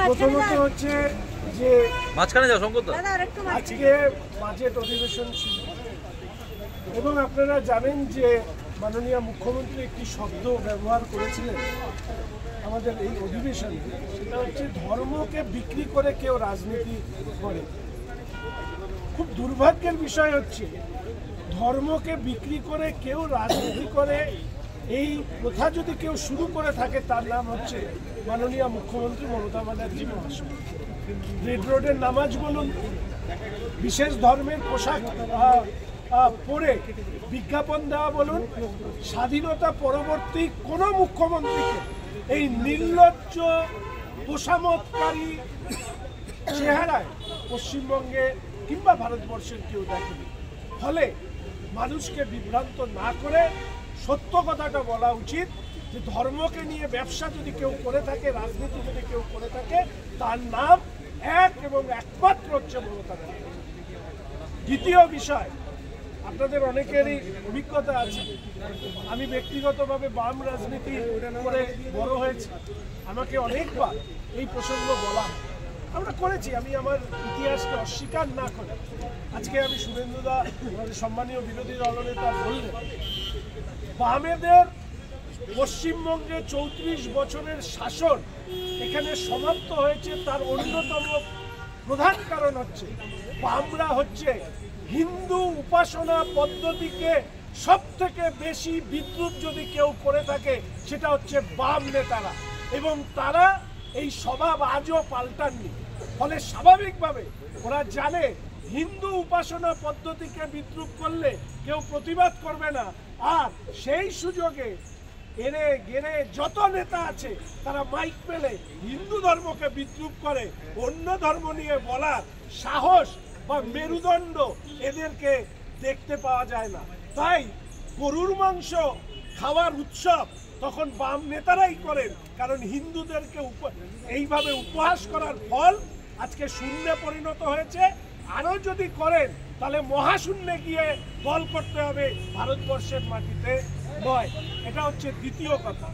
প্রথমত হচ্ছে যে মাঝখানে যাও শঙ্কর দা, আজকে বাজেট অধিবেশন ছিল এবং আপনারা জানেন যে মাননীয় মুখ্যমন্ত্রী একটি শব্দ ব্যবহার করেছিলেন আমাদের এই অধিবেশনে, সেটা হচ্ছে ধর্মকে বিক্রি করে কেউ রাজনীতি করে। খুব দুর্ভাগ্যের বিষয় হচ্ছে ধর্মকে বিক্রি করে কেউ রাজনীতি করে, এই প্রথা যদি কেউ শুরু করে থাকে তার নাম হচ্ছে মাননীয় মুখ্যমন্ত্রী মমতা ব্যানার্জি মহাশয়। রেড রোডের নামাজ বলুন, বিশেষ ধর্মের পোশাক পরে বিজ্ঞাপন দেওয়া বলুন, স্বাধীনতা পরবর্তী কোনো মুখ্যমন্ত্রীকে এই নির্লজ্জ তোষামতকারী চেহারায় পশ্চিমবঙ্গে কিংবা ভারতবর্ষের কেউ দেখেনি। ফলে মানুষকে বিভ্রান্ত না করে সত্য কথাটা বলা উচিত যে ধর্মকে নিয়ে ব্যবসা যদি কেউ করে থাকে, রাজনীতি যদি কেউ করে থাকে, তার নাম এক এবং একমাত্র হচ্ছে মমতা ব্যানার্জি। দ্বিতীয় বিষয়, আপনাদের অনেকেরই অভিজ্ঞতা আছে, আমি ব্যক্তিগতভাবে বাম রাজনীতি করে বড় হয়েছি। আমাকে অনেকবার এই প্রসঙ্গ বলা আমরা করেছি, আমি আমার ইতিহাসকে অস্বীকার না করে। আজকে আমি শুভেন্দুদা সম্মানীয় বিরোধী দলনেতা বললেন, বামেদের পশ্চিমবঙ্গে 34 বছরের শাসন এখানে সমাপ্ত হয়েছে, তার অন্যতম প্রধান কারণ হচ্ছে বামরা হচ্ছে হিন্দু উপাসনা পদ্ধতিকে সব থেকে বেশি বিদ্রুপ যদি কেউ করে থাকে সেটা হচ্ছে বাম নেতারা, এবং তারা এই স্বভাব আজও পাল্টাননি। ফলে স্বাভাবিকভাবে ওরা জানে হিন্দু উপাসনা পদ্ধতিকে বিদ্রুপ করলে কেউ প্রতিবাদ করবে না, আর সেই সুযোগে এরে গেরে যত নেতা আছে তারা মাইক পেলে হিন্দু ধর্মকে বিদ্রুপ করে, অন্য ধর্ম নিয়ে বলার সাহস বা মেরুদণ্ড এদেরকে দেখতে পাওয়া যায় না। তাই গরুর মাংস খাওয়ার উৎসব তখন বাম নেতারাই করেন, কারণ হিন্দুদেরকে এইভাবে উপহাস করার ফল আজকে শূন্যে পরিণত হয়েছে। আরও যদি করেন তাহলে মহাশূন্যে গিয়ে দল করতে হবে, ভারতবর্ষের মাটিতে নয়। এটা হচ্ছে দ্বিতীয় কথা।